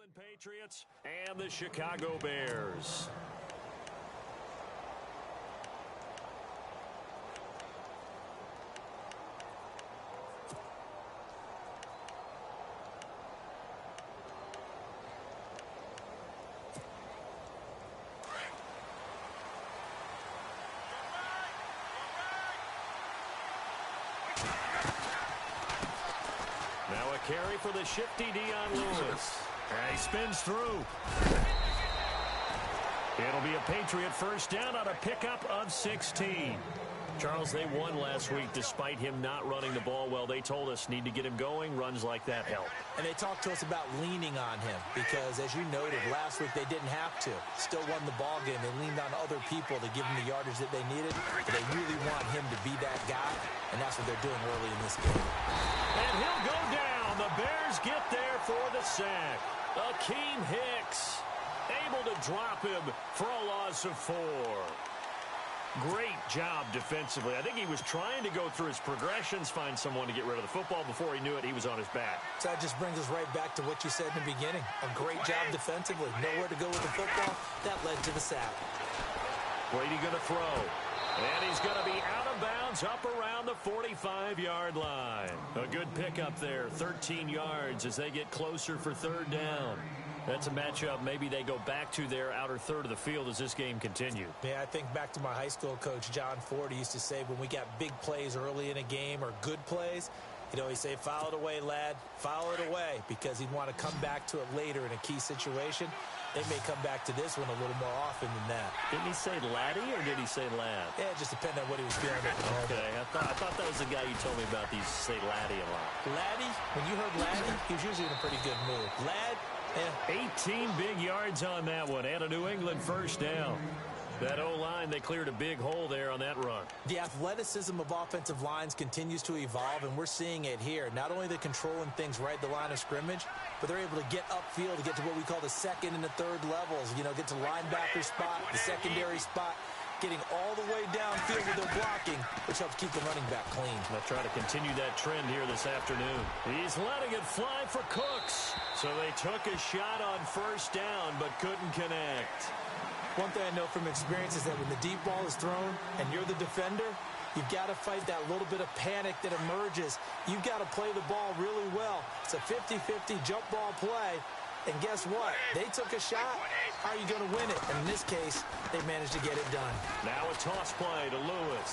England Patriots and the Chicago Bears. Now a carry for the shifty Dion Lewis. And he spins through. It'll be a Patriot first down on a pickup of 16. Charles, they won last week despite him not running the ball well. They told us need to get him going. Runs like that help. And they talked to us about leaning on him because, as you noted, last week they didn't have to. Still won the ball game. They leaned on other people to give them the yardage that they needed. But they really want him to be that guy, and that's what they're doing early in this game. And he'll go down. The Bears get there for the sack. Akeem Hicks able to drop him for a loss of 4. Great job defensively. I think he was trying to go through his progressions, find someone to get rid of the football. Before he knew it, he was on his back. So that just brings us right back to what you said in the beginning. A great job defensively. Nowhere to go with the football. That led to the sack. Brady going to throw. And he's going to be out of bounds up around the 45-yard line. A good pickup there, 13 yards as they get closer for third down. That's a matchup maybe they go back to their outer third of the field as this game continues. Yeah, I think back to my high school coach, John Ford. He used to say when we got big plays early in a game or good plays, he'd always say, foul it away, lad, foul it away, because he'd want to come back to it later in a key situation. They may come back to this one a little more often than that. Didn't he say laddie or did he say lad? Yeah, it just depended on what he was feeling at the moment. Okay, I thought that was the guy you told me about. These say laddie a lot. Laddie, when you heard laddie, he was usually in a pretty good mood. Lad, 18 big yards on that one and a New England first down. That O-line, they cleared a big hole there on that run. The athleticism of offensive lines continues to evolve, and we're seeing it here. Not only are they controlling things right at the line of scrimmage, but they're able to get upfield to get to what we call the second and the third levels. You know, get to linebacker spot, the secondary spot, getting all the way downfield with their blocking, which helps keep the running back clean. They'll try to continue that trend here this afternoon. He's letting it fly for Cooks. So they took a shot on first down, but couldn't connect. One thing I know from experience is that when the deep ball is thrown and you're the defender, you've got to fight that little bit of panic that emerges. You've got to play the ball really well. It's a 50-50 jump ball play. And guess what? They took a shot. How are you going to win it? And in this case, they managed to get it done. Now a toss play to Lewis.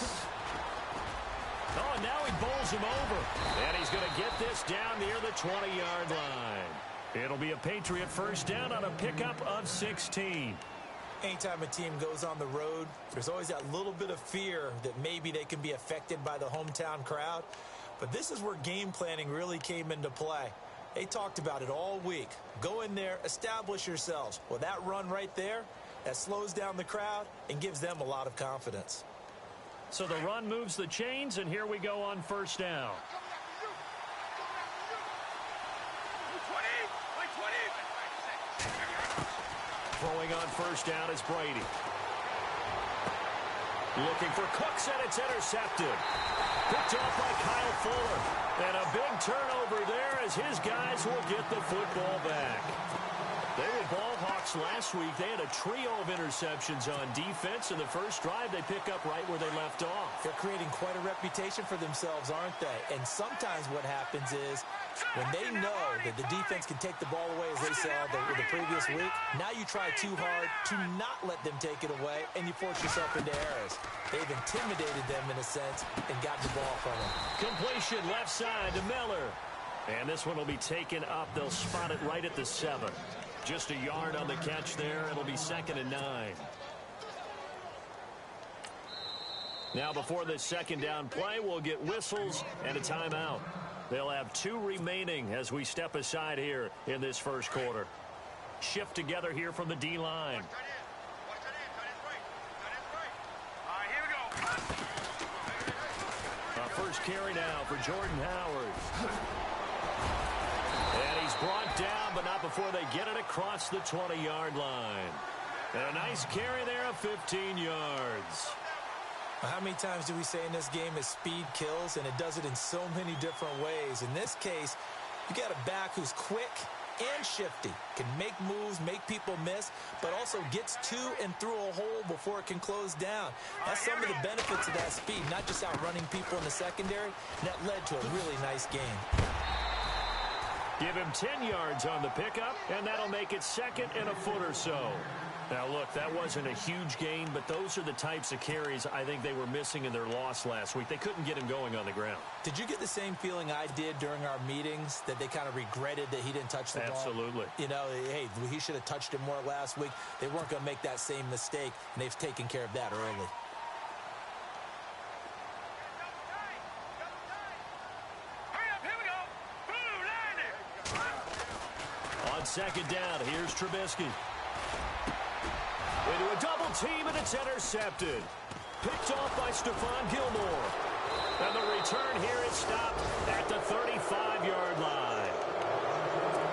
Oh, and now he bowls him over. And he's going to get this down near the 20-yard line. It'll be a Patriot first down on a pickup of 16. Anytime a team goes on the road, there's always that little bit of fear that maybe they can be affected by the hometown crowd. But this is where game planning really came into play. They talked about it all week. Go in there, establish yourselves. Well, that run right there, that slows down the crowd and gives them a lot of confidence. So the run moves the chains, and here we go on first down. Throwing on first down is Brady. Looking for Cooks, and it's intercepted. Picked off by Kyle Fuller. And a big turnover there as his guys will get the football back. They were ball hawks last week. They had a trio of interceptions on defense. In the first drive, they pick up right where they left off. They're creating quite a reputation for themselves, aren't they? And sometimes what happens is when they know that the defense can take the ball away, as they saw the previous week, now you try too hard to not let them take it away, and you force yourself into errors. They've intimidated them in a sense and got the ball from them. Completion left side to Miller. And this one will be taken up. They'll spot it right at the 7. Just a yard on the catch there. It'll be 2nd and 9. Now before this second down play, we'll get whistles and a timeout. They'll have 2 remaining as we step aside here in this first quarter. Shift together here from the D-line. First carry now for Jordan Howard. And he's brought down, but not before they get it across the 20-yard line. And a nice carry there of 15 yards. How many times do we say in this game that speed kills, and it does it in so many different ways? In this case, you got a back who's quick, and shifty. Can make moves, make people miss, but also gets to and through a hole before it can close down. That's some of the benefits of that speed, not just outrunning people in the secondary. And that led to a really nice game. Give him 10 yards on the pickup, and that'll make it second and a foot or so. Now, look, that wasn't a huge gain, but those are the types of carries I think they were missing in their loss last week. They couldn't get him going on the ground. Did you get the same feeling I did during our meetings, that they kind of regretted that he didn't touch the ball? Absolutely. You know, hey, he should have touched it more last week. They weren't going to make that same mistake, and they've taken care of that early. On second down, here's Trubisky. Into a double team, and it's intercepted. Picked off by Stephon Gilmore. And the return here is stopped at the 35-yard line.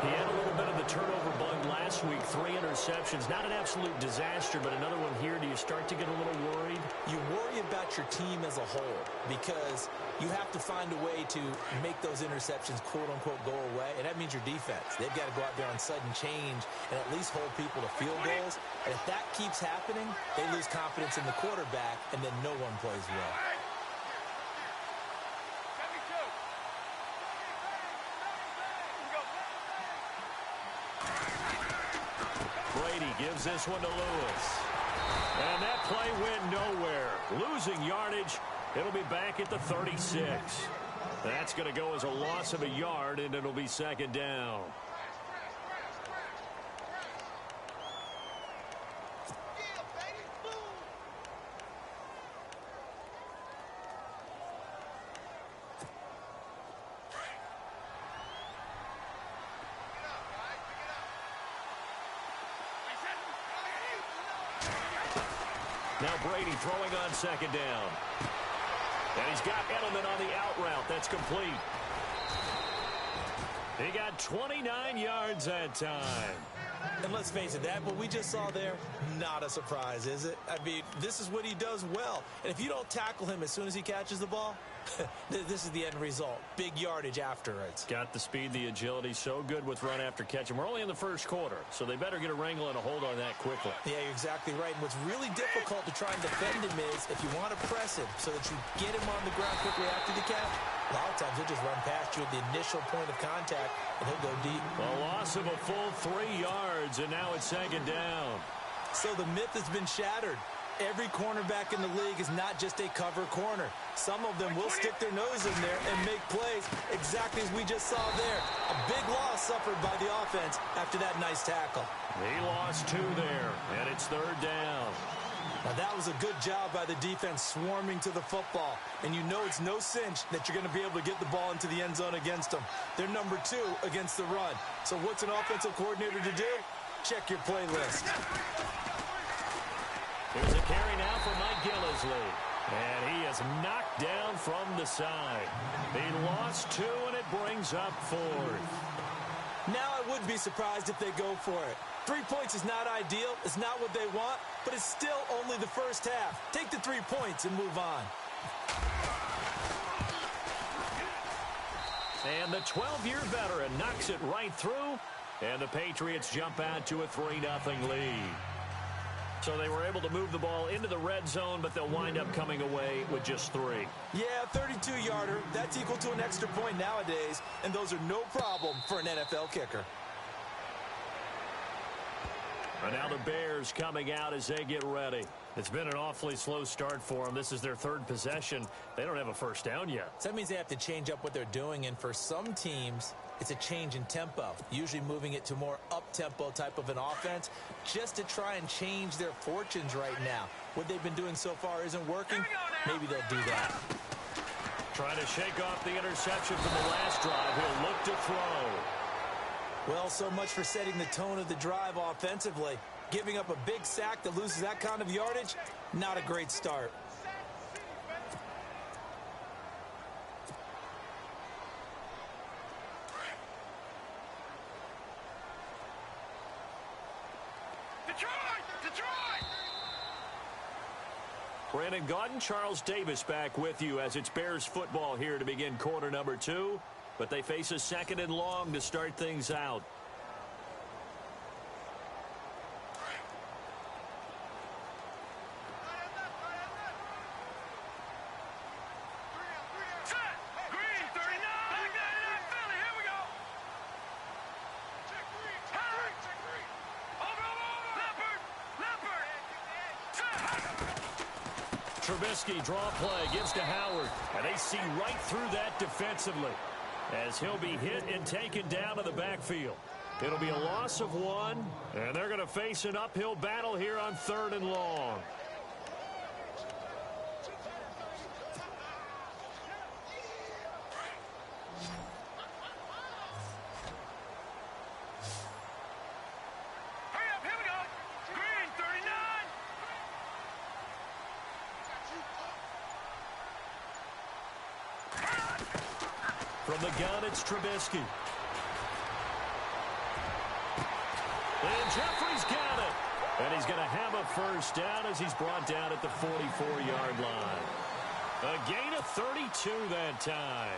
He had a little bit of the turnover bug last week, 3 interceptions. Not an absolute disaster, but another one here. Do you start to get a little worried? You worry about your team as a whole because you have to find a way to make those interceptions, quote-unquote, go away, and that means your defense. They've got to go out there on sudden change and at least hold people to field goals. And if that keeps happening, they lose confidence in the quarterback, and then no one plays well. Brady gives this one to Lewis. And that play went nowhere. Losing yardage. It'll be back at the 36. That's going to go as a loss of a yard, and it'll be second down. Now Brady throwing on second down. And he's got Edelman on the out route. That's complete. He got 29 yards that time. And let's face it, that what we just saw there, not a surprise, is it? I mean, this is what he does well. And if you don't tackle him as soon as he catches the ball, this is the end result. Big yardage afterwards. Got the speed, the agility, so good with run after catch. And we're only in the first quarter, so they better get a wrangle and a hold on that quickly. Yeah, you're exactly right. And what's really difficult to try and defend him is if you want to press him so that you get him on the ground quickly after the catch, a lot of times he'll just run past you at the initial point of contact, and he'll go deep. A loss of a full 3 yards, and now it's second down. So the myth has been shattered. Every cornerback in the league is not just a cover corner. Some of them will stick their nose in there and make plays exactly as we just saw there. A big loss suffered by the offense after that nice tackle. He lost 2 there, and it's third down. Now that was a good job by the defense swarming to the football. And you know it's no cinch that you're going to be able to get the ball into the end zone against them. They're number 2 against the run. So what's an offensive coordinator to do? Check your playlist. Here's a carry now for Mike Gillislee. And he is knocked down from the side. He lost 2, and it brings up 4th. Now I would be surprised if they go for it. 3 points is not ideal. It's not what they want, but it's still only the first half. Take the 3 points and move on. And the 12-year veteran knocks it right through, and the Patriots jump out to a 3-0 lead. So they were able to move the ball into the red zone, but they'll wind up coming away with just 3. Yeah, 32-yarder. That's equal to an extra point nowadays, and those are no problem for an NFL kicker. And now the Bears coming out as they get ready. It's been an awfully slow start for them. This is their 3rd possession. They don't have a first down yet. So that means they have to change up what they're doing, and for some teams, it's a change in tempo, usually moving it to more up-tempo type of an offense just to try and change their fortunes right now. What they've been doing so far isn't working. Maybe they'll do that. Trying to shake off the interception from the last drive. He'll look to throw. Well, so much for setting the tone of the drive offensively. Giving up a big sack that loses that kind of yardage, not a great start. Brandon Gaudin, Charles Davis back with you as it's Bears football here to begin quarter number 2. But they face a 2nd and long to start things out. Trubisky draw play, gives to Howard, and they see right through that defensively as he'll be hit and taken down to the backfield. It'll be a loss of 1, and they're going to face an uphill battle here on 3rd and long. From the gun, it's Trubisky. And Jeffrey's got it. And he's going to have a first down as he's brought down at the 44-yard line. A gain of 32 that time.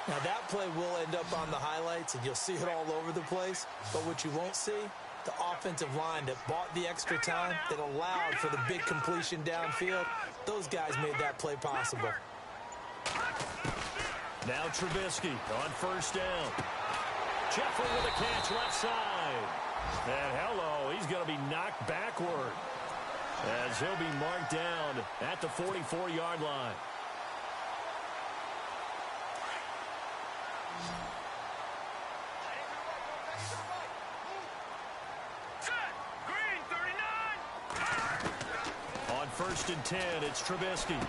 Now, that play will end up on the highlights, and you'll see it all over the place. But what you won't see, the offensive line that bought the extra time, that allowed for the big completion downfield, those guys made that play possible. Now Trubisky on first down. Jeffrey with a catch left side. And hello, he's going to be knocked backward as he'll be marked down at the 44-yard line. On 1st and 10, it's Trubisky.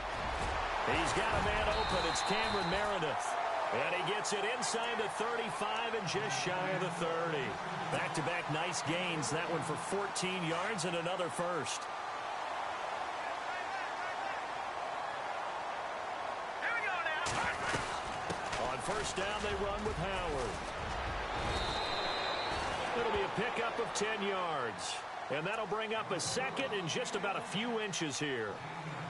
He's got a man open. It's Cameron Meredith. And he gets it inside the 35 and just shy of the 30. Back-to-back nice gains. That one for 14 yards and another first. Here we go now. On first down, they run with Howard. It'll be a pickup of 10 yards. And that'll bring up a second and just about a few inches here.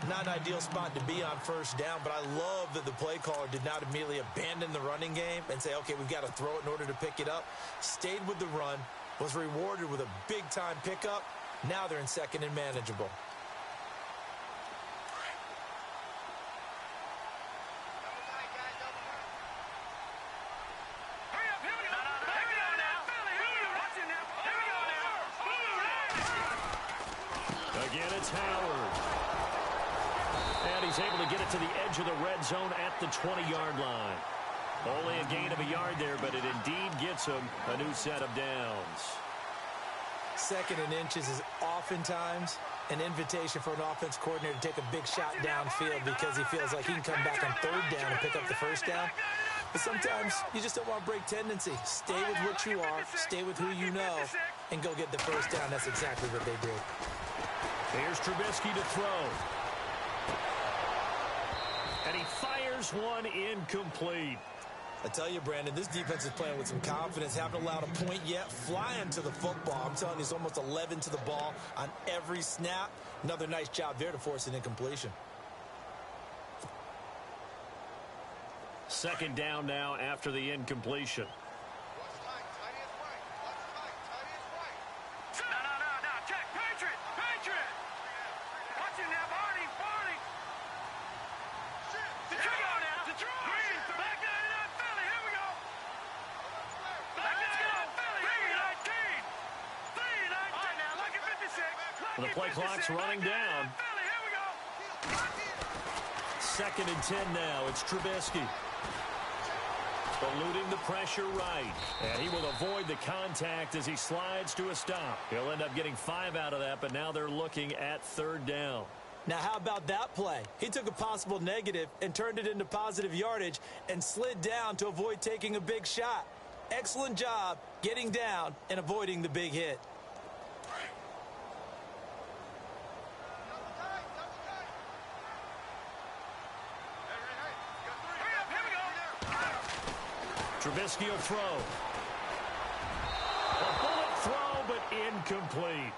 Not an ideal spot to be on first down, but I love that the play caller did not immediately abandon the running game and say, okay, we've got to throw it in order to pick it up. Stayed with the run, was rewarded with a big-time pickup. Now they're in second and manageable. Again, it's Howard. And he's able to get it to the edge of the red zone at the 20-yard line. Only a gain of a yard there, but it indeed gets him a new set of downs. Second and inches is oftentimes an invitation for an offense coordinator to take a big shot downfield because he feels like he can come back on third down and pick up the first down. But sometimes you just don't want to break tendency. Stay with what you are, stay with who you know, and go get the first down. That's exactly what they did. Here's Trubisky to throw. And he fires one incomplete. I tell you, Brandon, this defense is playing with some confidence. Haven't allowed a point yet. Flying to the football. I'm telling you, it's almost 11 to the ball on every snap. Another nice job there to force an incompletion. Second down now after the incompletion. The play clock's running down. Second and 10 now. It's Trubisky. Eluding the pressure right. And he will avoid the contact as he slides to a stop. He'll end up getting 5 out of that, but now they're looking at third down. Now, how about that play? He took a possible negative and turned it into positive yardage and slid down to avoid taking a big shot. Excellent job getting down and avoiding the big hit. Trubisky will throw. A bullet throw, but incomplete.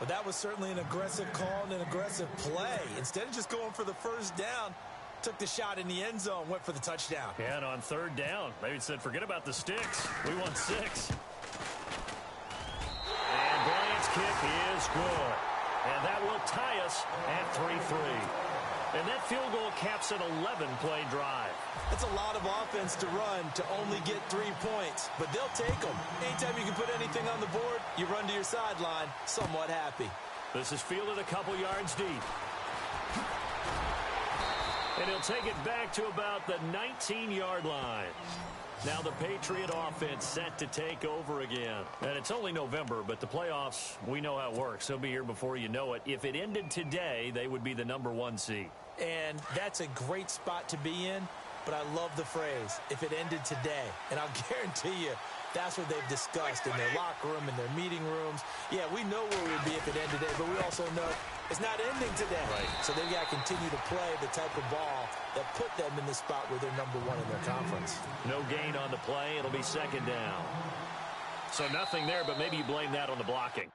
But that was certainly an aggressive call and an aggressive play. Instead of just going for the first down, took the shot in the end zone, went for the touchdown. Yeah, and on third down, they said, forget about the sticks. We want 6. And Bryant's kick is good. And that will tie us at 3-3. And that field goal caps an 11-play drive. That's a lot of offense to run to only get 3 points, but they'll take them. Anytime you can put anything on the board, you run to your sideline somewhat happy. This is fielded a couple yards deep. And he'll take it back to about the 19-yard line. Now the Patriot offense set to take over again. And it's only November, but the playoffs, we know how it works. They'll be here before you know it. If it ended today, they would be the #1 seed. And that's a great spot to be in, but I love the phrase, if it ended today. And I'll guarantee you, that's what they've discussed in their locker room, in their meeting rooms. Yeah, we know where we'd be if it ended today, but we also know it's not ending today. Right. So they've got to continue to play the type of ball that put them in the spot where they're #1 in their conference. No gain on the play. It'll be 2nd down. So nothing there, but maybe you blame that on the blocking.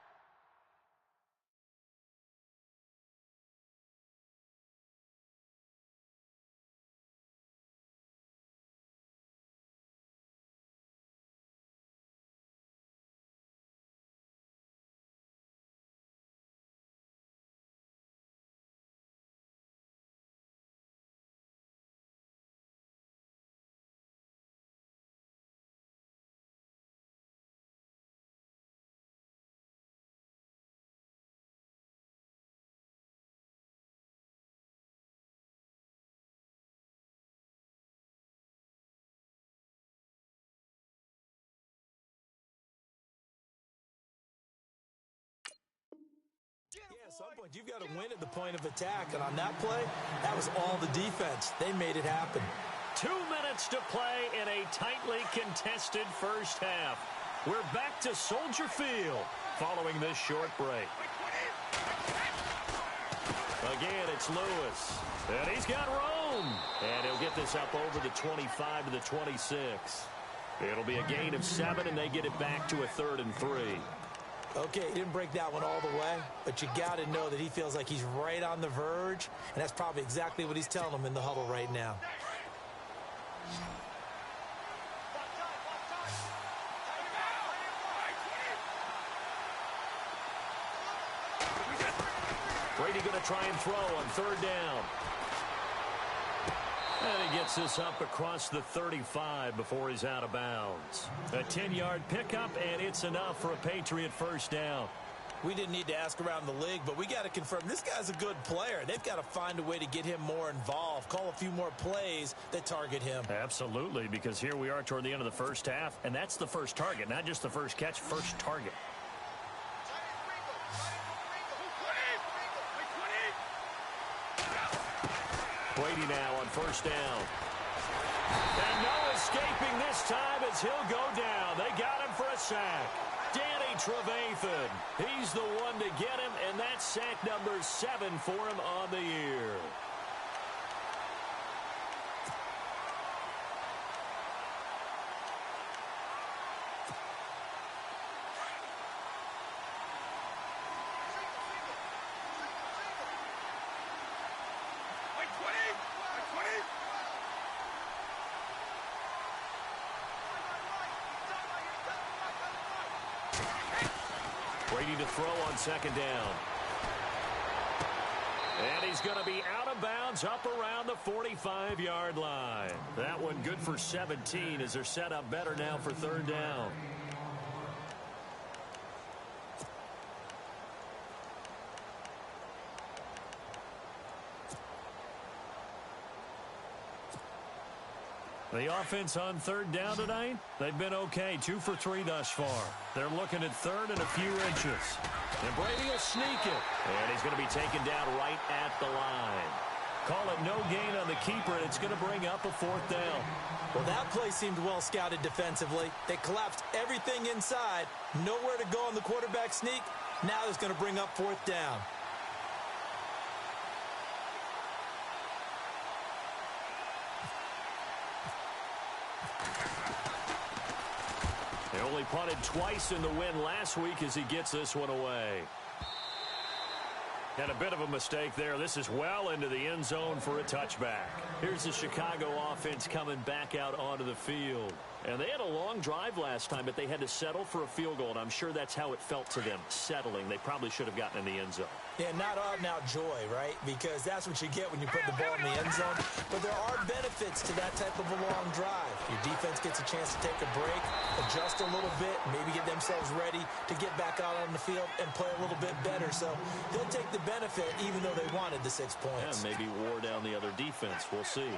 Yeah, at some point, you've got to win at the point of attack. And on that play, that was all the defense. They made it happen. 2 minutes to play in a tightly contested first half. We're back to Soldier Field following this short break. Again, it's Lewis. And he's got Rome. And he'll get this up over the 25 to the 26. It'll be a gain of 7, and they get it back to a 3rd and 3. Okay, he didn't break that one all the way, but you got to know that he feels like he's right on the verge, and that's probably exactly what he's telling them in the huddle right now. Brady going to try and throw on 3rd down. And he gets this up across the 35 before he's out of bounds. A 10-yard pickup, and it's enough for a Patriot first down. We didn't need to ask around the league, but we got to confirm this guy's a good player. They've got to find a way to get him more involved, call a few more plays that target him. Absolutely, because here we are toward the end of the first half, and that's the first target, not just the first catch, first target. Brady now on 1st down. And no escaping this time as he'll go down. They got him for a sack. Danny Trevathan. He's the one to get him, and that's sack number 7 for him on the year. Brady to throw on 2nd down. And he's going to be out of bounds up around the 45-yard line. That one good for 17 as they're set up better now for 3rd down. The offense on 3rd down tonight, they've been okay. 2 for 3 thus far. They're looking at 3rd and a few inches. And Brady will sneak it. And he's going to be taken down right at the line. Call it no gain on the keeper, and it's going to bring up a 4th down. Well, that play seemed well scouted defensively. They collapsed everything inside. Nowhere to go on the quarterback sneak. Now it's going to bring up 4th down. They only punted twice in the win last week as he gets this one away. And a bit of a mistake there. This is well into the end zone for a touchback. Here's the Chicago offense coming back out onto the field. And they had a long drive last time, but they had to settle for a field goal, and I'm sure that's how it felt to them, settling. They probably should have gotten in the end zone. Yeah, not out-and-out joy, right? Because that's what you get when you put the ball in the end zone. But there are benefits to that type of a long drive. Your defense gets a chance to take a break, adjust a little bit, maybe get themselves ready to get back out on the field and play a little bit better. So they'll take the benefit even though they wanted the 6 points. Yeah, maybe wore down the other defense. We'll see.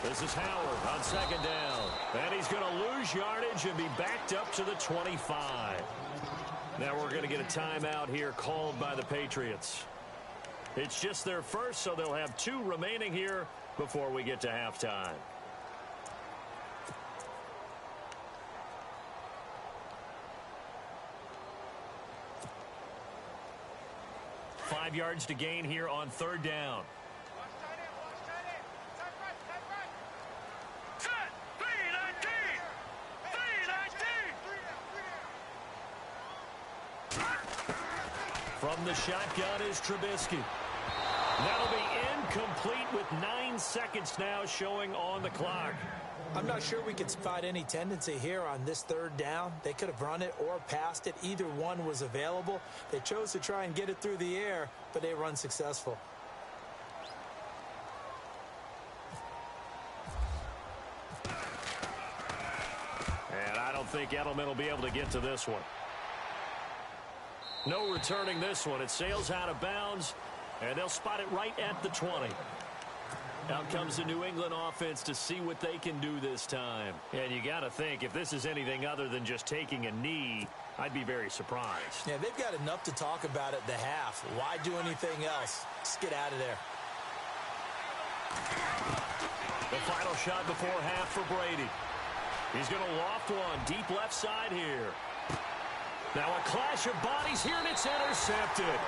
This is Howard on second down. And he's going to lose yardage and be backed up to the 25. Now we're going to get a timeout here called by the Patriots. It's just their first, so they'll have 2 remaining here before we get to halftime. Five yards to gain here on third down. From the shotgun is Trubisky. That'll be incomplete with 9 seconds now showing on the clock. I'm not sure we could spot any tendency here on this third down. They could have run it or passed it. Either one was available. They chose to try and get it through the air, but they were unsuccessful. And I don't think Edelman will be able to get to this one. No returning this one. It sails out of bounds, and they'll spot it right at the 20. Out comes the New England offense to see what they can do this time. And you got to think, if this is anything other than just taking a knee, I'd be very surprised. Yeah, they've got enough to talk about at the half. Why do anything else? Just get out of there. The final shot before half for Brady. He's going to loft one deep left side here. Now a clash of bodies here, and it's intercepted.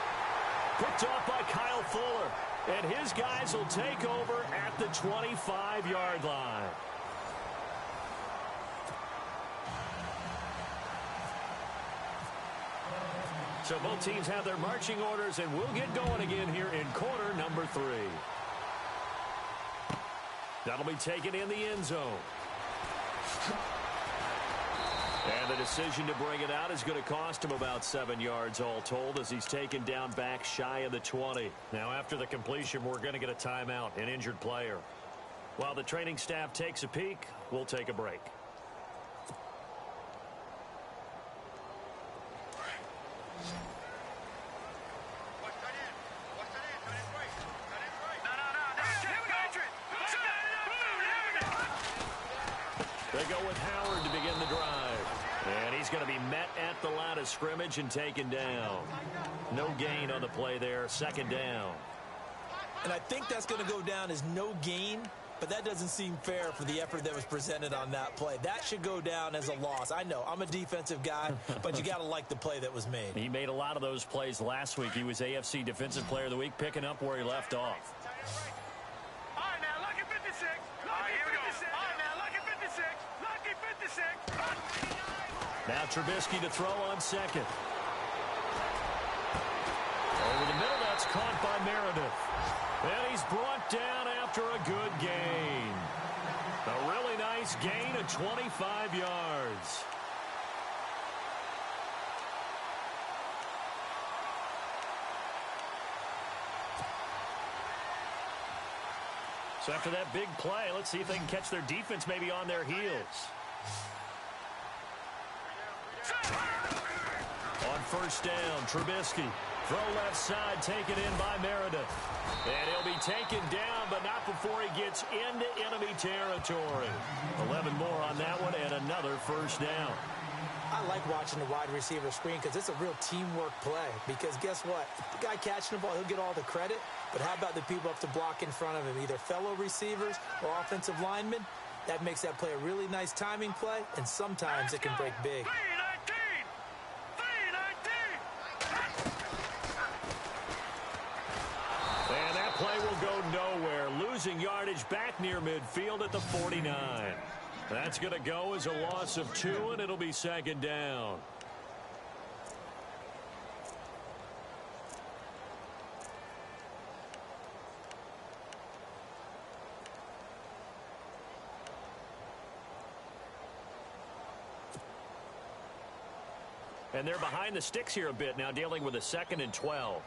Picked off by Kyle Fuller. And his guys will take over at the 25-yard line. So both teams have their marching orders, and we'll get going again here in quarter number 3. That'll be taken in the end zone. And the decision to bring it out is going to cost him about 7 yards all told as he's taken down back shy of the 20. Now after the completion, we're going to get a timeout, an injured player. While the training staff takes a peek, we'll take a break. They go with Howard to begin the drive. And he's going to be met at the line of scrimmage and taken down. No gain on the play there. Second down. And I think that's going to go down as no gain, but that doesn't seem fair for the effort that was presented on that play. That should go down as a loss. I know, I'm a defensive guy, but you got to like the play that was made. He made a lot of those plays last week. He was AFC Defensive Player of the Week, picking up where he left off. All right, now, lucky 56. Lucky 56. All right, now, lucky 56. Lucky 56. Now Trubisky to throw on second. Over the middle, that's caught by Meredith. And he's brought down after a good gain. A really nice gain of 25 yards. So after that big play, let's see if they can catch their defense maybe on their heels. On first down, Trubisky. Throw left side, taken in by Meredith. And he'll be taken down, but not before he gets into enemy territory. 11 more on that one, and another first down. I like watching the wide receiver screen because it's a real teamwork play. Because guess what? The guy catching the ball, he'll get all the credit. But how about the people up to block in front of him, either fellow receivers or offensive linemen? That makes that play a really nice timing play, and sometimes it can break big. And that play will go nowhere. Losing yardage back near midfield at the 49. That's going to go as a loss of 2, and it'll be second down. And they're behind the sticks here a bit now, dealing with a 2nd and 12.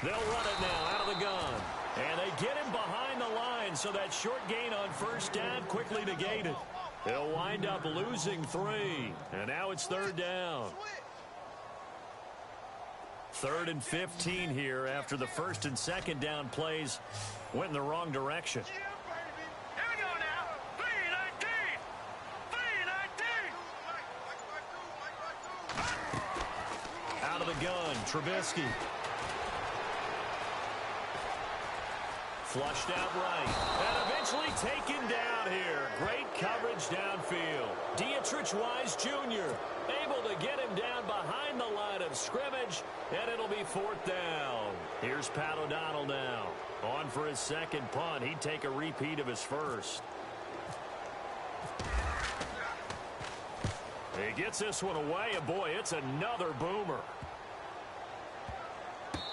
They'll run it now out of the gun. And they get him behind the line, so that short gain on 1st down quickly negated. They'll wind up losing 3. And now it's 3rd down. 3rd and 15 here after the 1st and 2nd down plays went in the wrong direction. Here we go now. 3-19. 3-19. Out of the gun, Trubisky. Flushed out right. And eventually taken down here. Great coverage downfield. Dietrich Wise Jr. able to get him down behind the line of scrimmage, and it'll be 4th down. Here's Pat O'Donnell now. On for his 2nd punt. He'd take a repeat of his 1st. He gets this one away, and boy, it's another boomer.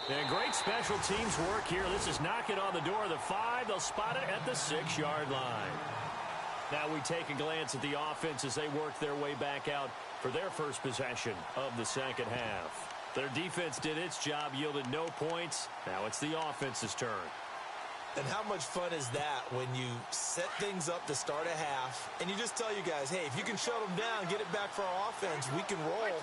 And great special teams work here. This is knocking on the door of the 5. They'll spot it at the 6-yard line. Now we take a glance at the offense as they work their way back out for their first possession of the 2nd half. Their defense did its job, yielded no points. Now it's the offense's turn. And how much fun is that when you set things up to start a half and you just tell you guys, hey, if you can shut them down, get it back for our offense, we can roll.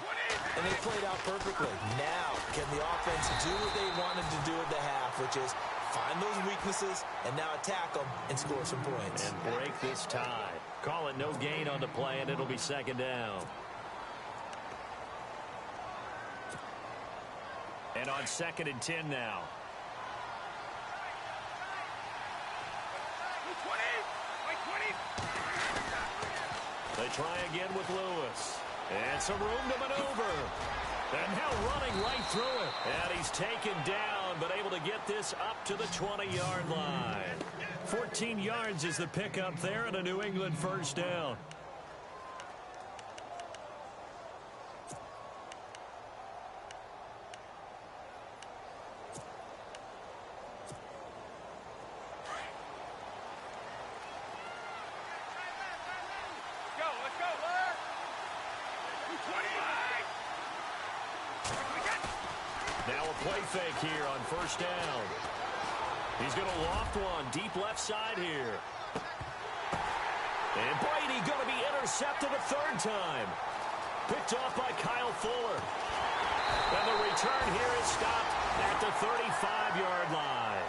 And they played out perfectly. Now, can the offense do what they wanted to do at the half, which is find those weaknesses and now attack them and score some points. And break this tie. Call it no gain on the play, and it'll be 2nd down. And on 2nd and 10 now. They try again with Lewis. And some room to maneuver. And now running right through it. And he's taken down, but able to get this up to the 20-yard line. 14 yards is the pickup there, and a New England 1st down. Play fake here on 1st down. He's going to loft one deep left side here. And Brady going to be intercepted a 3rd time. Picked off by Kyle Fuller. And the return here is stopped at the 35-yard line.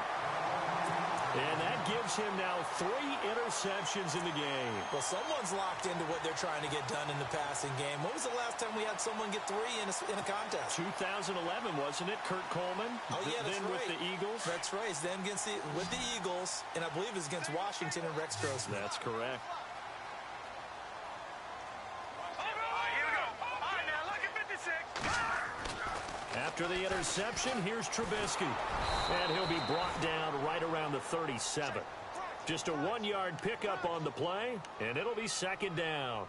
And that gives him now 3 interceptions in the game. Well, someone's locked into what they're trying to get done in the passing game. When was the last time we had someone get 3 in a contest? 2011, wasn't it? Kurt Coleman. Oh, yeah, that's then right. with the Eagles. That's right. Then with the Eagles, and I believe it was against Washington and Rex Grossman. That's correct. After the interception, here's Trubisky. And he'll be brought down right around the 37. Just a 1-yard pickup on the play, and it'll be 2nd down.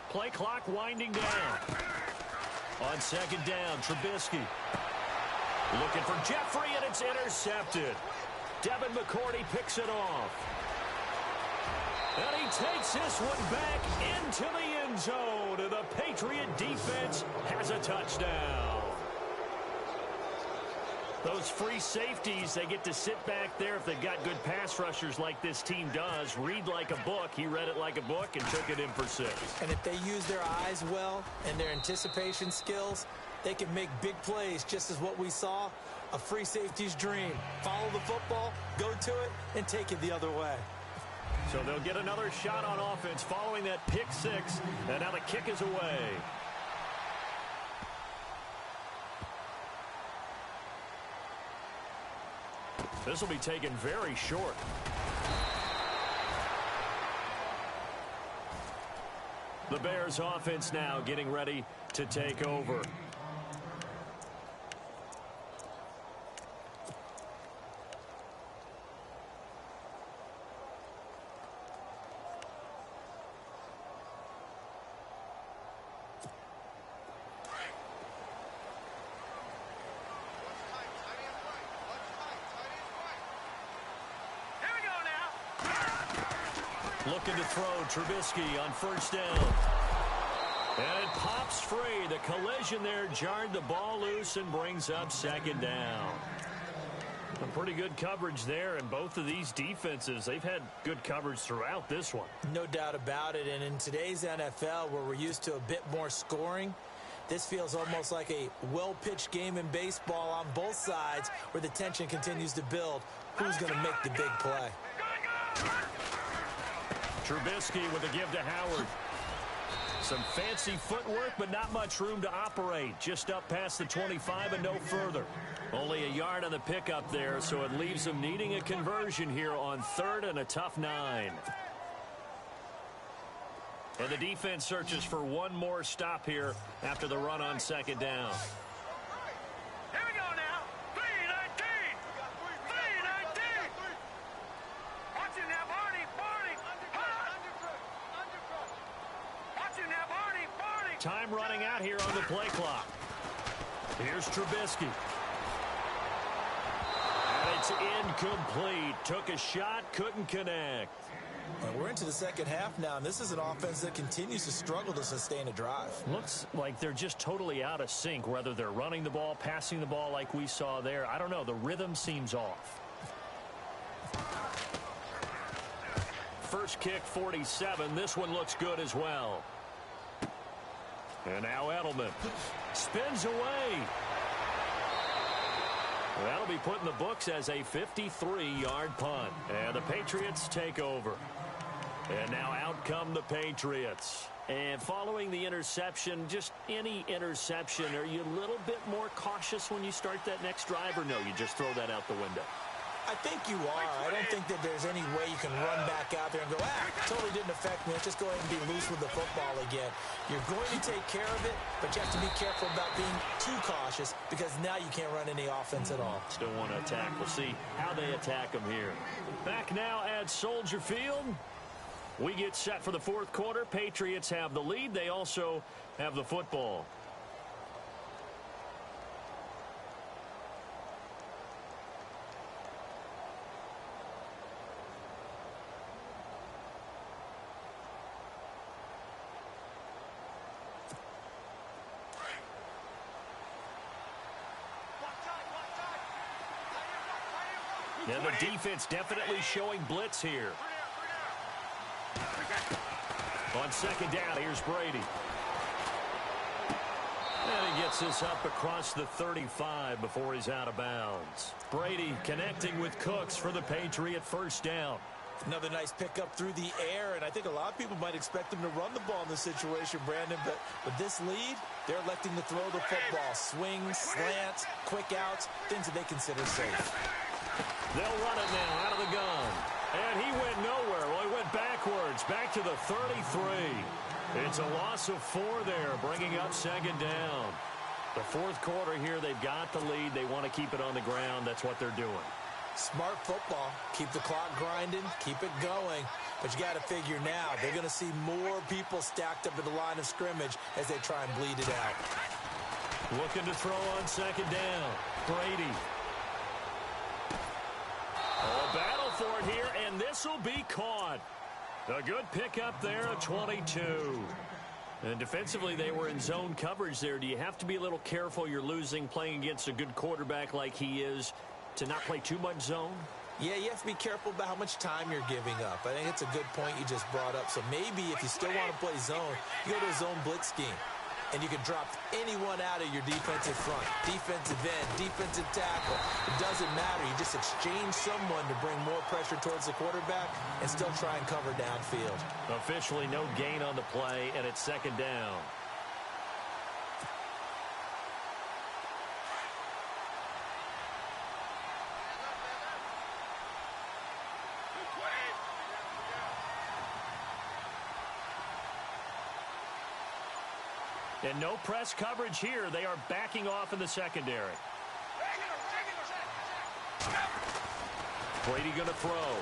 Play clock winding down. On 2nd down, Trubisky. Looking for Jeffrey, and it's intercepted. Devin McCourty picks it off. And he takes this one back into the end zone. And the Patriot defense has a touchdown. Those free safeties, they get to sit back there if they've got good pass rushers like this team does. Read like a book. He read it like a book and took it in for 6. And if they use their eyes well and their anticipation skills, they can make big plays, just as what we saw, a free safety's dream. Follow the football, go to it, and take it the other way. So they'll get another shot on offense following that pick 6, and now the kick is away. This will be taken very short. The Bears offense now getting ready to take over. Looking to throw Trubisky on first down. And it pops free. The collision there jarred the ball loose and brings up second down. A pretty good coverage there, and both of these defenses, they've had good coverage throughout this one. No doubt about it, and in today's NFL, where we're used to a bit more scoring, this feels almost like a well-pitched game in baseball on both sides where the tension continues to build. Who's going to make the big play? Trubisky with a give to Howard. Some fancy footwork, but not much room to operate. Just up past the 25 and no further. Only a yard on the pickup there, so it leaves them needing a conversion here on third and a tough 9. And the defense searches for one more stop here after the run on second down. Here we go now. 3-19. 3-19. Watching that, Barney. Watching that, Barney. Time running out here on the play clock. Here's Trubisky. And it's incomplete. Took a shot, couldn't connect. And we're into the second half now, and this is an offense that continues to struggle to sustain a drive. Looks like they're just totally out of sync, whether they're running the ball, passing the ball like we saw there. I don't know. The rhythm seems off. First kick, 47. This one looks good as well. And now Edelman spins away. That'll be put in the books as a 53-yard punt. And the Patriots take over. And now out come the Patriots. And following the interception, just any interception, are you a little bit more cautious when you start that next drive, or no, you just throw that out the window? I think you are. I don't think that there's any way you can run back out there and go, totally didn't affect me. Let's just go ahead and be loose with the football again. You're going to take care of it, but you have to be careful about being too cautious because now you can't run any offense at all. Still want to attack. We'll see how they attack them here. Back now at Soldier Field. We get set for the fourth quarter. Patriots have the lead. They also have the football. And the defense definitely showing blitz here. On second down, here's Brady. And he gets this up across the 35 before he's out of bounds. Brady connecting with Cooks for the Patriot first down. Another nice pickup through the air, and I think a lot of people might expect him to run the ball in this situation, Brandon, but with this lead, they're electing to throw the football. Swings, slants, quick outs, things that they consider safe. They'll run it now out of the gun. And he went nowhere. Well, he went backwards, back to the 33. It's a loss of 4 there, bringing up second down. The fourth quarter here, they've got the lead. They want to keep it on the ground. That's what they're doing. Smart football. Keep the clock grinding. Keep it going. But you got to figure now, they're going to see more people stacked up at the line of scrimmage as they try and bleed it out. Looking to throw on second down. Brady. A battle for it here, and this will be caught. A good pickup there at 22. And defensively, they were in zone coverage there. Do you have to be a little careful? You're losing, playing against a good quarterback like he is, to not play too much zone? Yeah, you have to be careful about how much time you're giving up. I think it's a good point you just brought up. So maybe if you still want to play zone, you go to a zone blitz scheme. And you can drop anyone out of your defensive front. Defensive end, defensive tackle. It doesn't matter. You just exchange someone to bring more pressure towards the quarterback and still try and cover downfield. Officially no gain on the play, and it's second down. And no press coverage here. They are backing off in the secondary. Brady going to throw.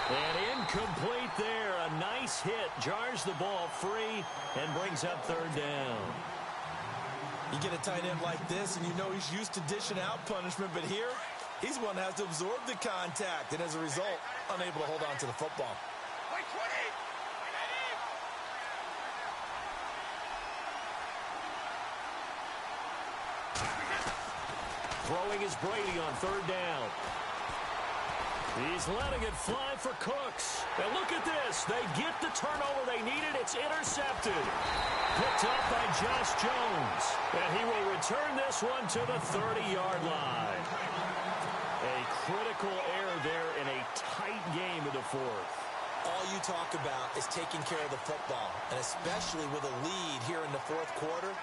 And incomplete there. A nice hit. Jars the ball free and brings up third down. You get a tight end like this, and you know he's used to dishing out punishment, but here, he's one that has to absorb the contact, and as a result, unable to hold on to the football. Throwing is Brady on third down. He's letting it fly for Cooks. And look at this. They get the turnover they needed. It's intercepted. Picked up by Josh Jones. And he will return this one to the 30-yard line. A critical error there in a tight game in the fourth. All you talk about is taking care of the football, and especially with a lead here in the fourth quarter,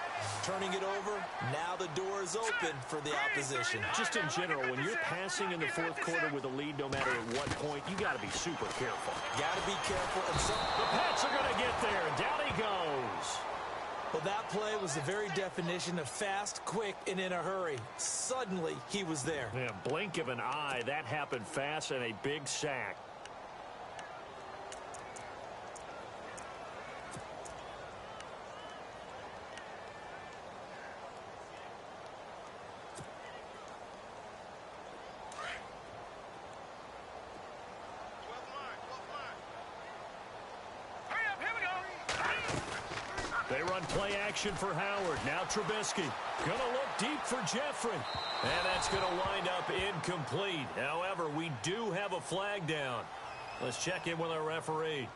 turning it over, now the door is open for the opposition. Just in general, when you're passing in the fourth quarter with a lead, no matter at what point, you got to be super careful. Got to be careful. And the Pats are going to get there. Down he goes. Well, that play was the very definition of fast, quick, and in a hurry. Suddenly, he was there. Yeah, blink of an eye. That happened fast and a big sack. They run play action for Howard. Now Trubisky. Going to look deep for Jeffrey. And that's going to wind up incomplete. However, we do have a flag down. Let's check in with our referee.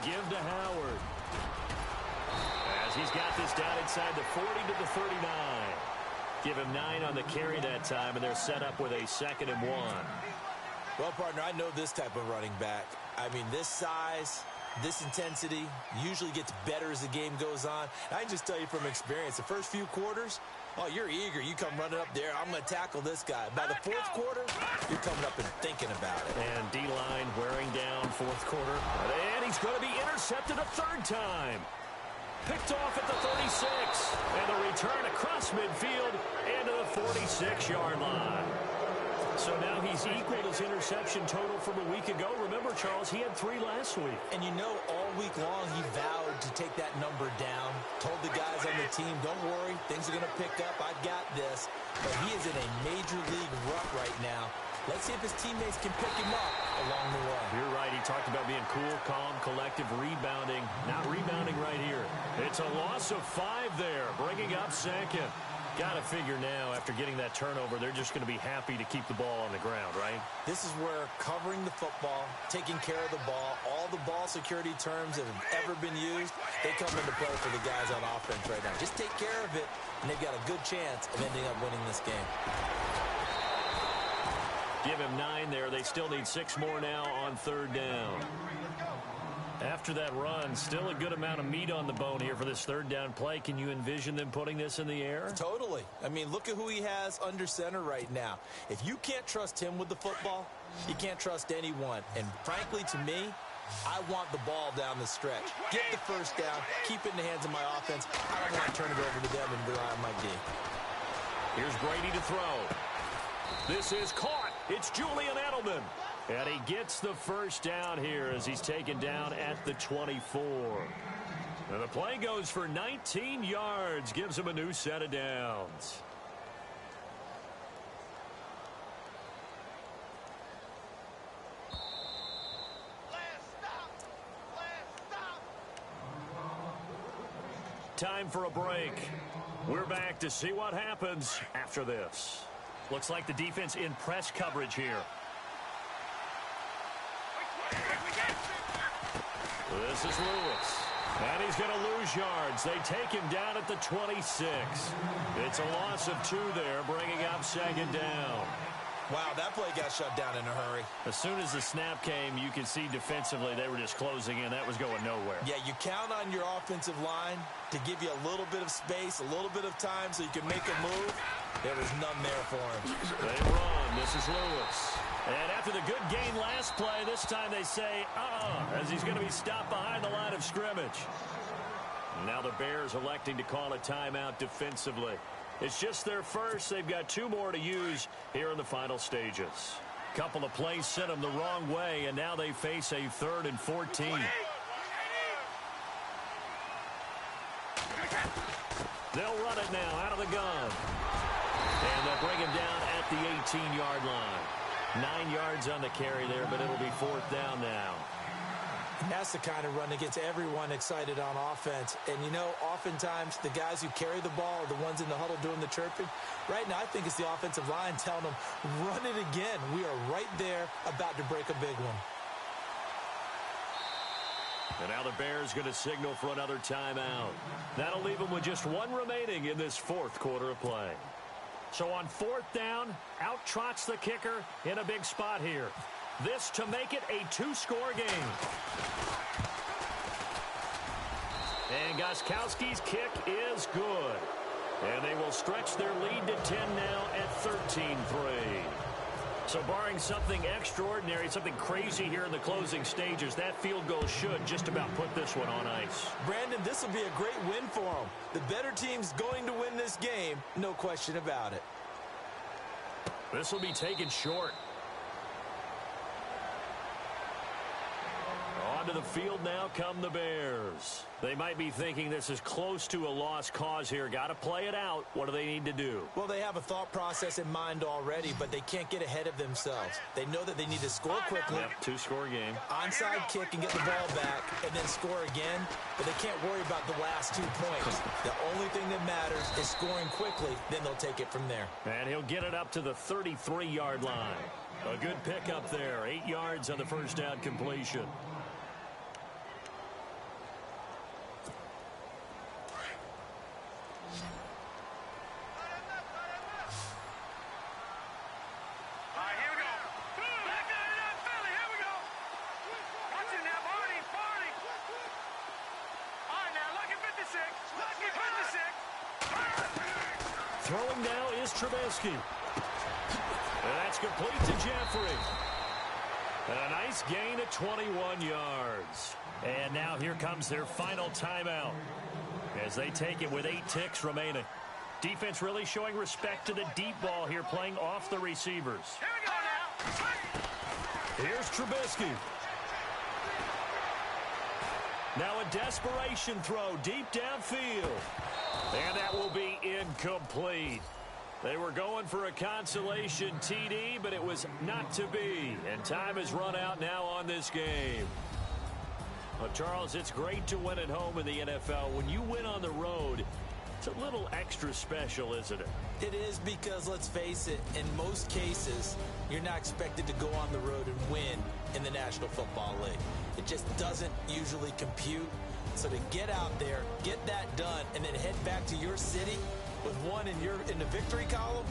Give to Howard. As he's got this down inside the 40 to the 39. Give him 9 on the carry that time, and they're set up with a 2nd and 1. Well, partner, I know this type of running back. I mean, this size, this intensity usually gets better as the game goes on. And I can just tell you from experience, the first few quarters, oh, you're eager. You come running up there. I'm going to tackle this guy. By the fourth quarter, you're coming up and thinking about it. And D-line wearing down fourth quarter. And he's going to be intercepted a third time. Picked off at the 36. And the return across midfield and to the 46-yard line. So now he's equaled his interception total from a week ago. Remember, Charles, he had 3 last week. And you know, all week long he vowed to take that number down. Told the guys on the team, don't worry, things are going to pick up. I got this. But he is in a major league rut right now. Let's see if his teammates can pick him up along the way. You're right. He talked about being cool, calm, collective, rebounding. Not rebounding right here. It's a loss of 5 there, bringing up 2nd. Got to figure now, after getting that turnover, they're just going to be happy to keep the ball on the ground, right? This is where covering the football, taking care of the ball, all the ball security terms that have ever been used, they come into play for the guys on offense right now. Just take care of it, and they've got a good chance of ending up winning this game. Give him 9 there. They still need 6 more now on third down. After that run, still a good amount of meat on the bone here for this third down play. Can you envision them putting this in the air? Totally. I mean, look at who he has under center right now. If you can't trust him with the football, you can't trust anyone. And frankly, to me, I want the ball down the stretch. Get the first down, keep it in the hands of my offense. I don't want to turn it over to them and rely on my D. Here's Brady to throw. This is caught. It's Julian Edelman. And he gets the first down here as he's taken down at the 24. And the play goes for 19 yards. Gives him a new set of downs. Time for a break. We're back to see what happens after this. Looks like the defense in press coverage here. This is Lewis. And he's going to lose yards. They take him down at the 26. It's a loss of 2 there, bringing up second down. Wow, that play got shut down in a hurry. As soon as the snap came, you could see defensively they were just closing in. That was going nowhere. Yeah, you count on your offensive line to give you a little bit of space, a little bit of time so you can make a move. There was none there for him. They run. This is Lewis. And after the good gain last play, this time they say, as he's going to be stopped behind the line of scrimmage. Now the Bears electing to call a timeout defensively. It's just their first. They've got 2 more to use here in the final stages. Couple of plays sent them the wrong way, and now they face a 3rd and 14. They'll run it now out of the gun. And they'll bring him down at the 18-yard line. 9 yards on the carry there, but it'll be 4th down now. And that's the kind of run that gets everyone excited on offense. And, you know, oftentimes the guys who carry the ball are the ones in the huddle doing the chirping. Right now, I think it's the offensive line telling them, run it again. We are right there about to break a big one. And now the Bears going to signal for another timeout. That'll leave them with just 1 remaining in this 4th quarter of play. So on 4th down, out trots the kicker in a big spot here. This to make it a 2-score game. And Gostkowski's kick is good. And they will stretch their lead to 10 now at 13-3. So barring something extraordinary, something crazy here in the closing stages, that field goal should just about put this one on ice. Brandon, this will be a great win for them. The better team's going to win this game, no question about it. This will be taken short. To the field now come the Bears. They might be thinking this is close to a lost cause here. Got to play it out. What do they need to do? Well, they have a thought process in mind already, but they can't get ahead of themselves. They know that they need to score quickly. Yep, 2-score game. Onside kick and get the ball back and then score again, but they can't worry about the last 2 points. The only thing that matters is scoring quickly, then they'll take it from there. And he'll get it up to the 33-yard line. A good pickup there. 8 yards on the first down completion. Throwing now is Trubisky. And that's complete to Jeffrey. And a nice gain of 21 yards. And now here comes their final timeout as they take it with 8 ticks remaining. Defense really showing respect to the deep ball here, playing off the receivers. Here we go now. Here's Trubisky. Now a desperation throw deep downfield. And that will be incomplete. They were going for a consolation TD, but it was not to be. And time has run out now on this game. Well, Charles, it's great to win at home in the NFL. When you win on the road, it's a little extra special, isn't it? It is because, let's face it, in most cases, you're not expected to go on the road and win in the National Football League. It just doesn't usually compute. So to get out there, get that done, and then head back to your city with 1 in the victory column,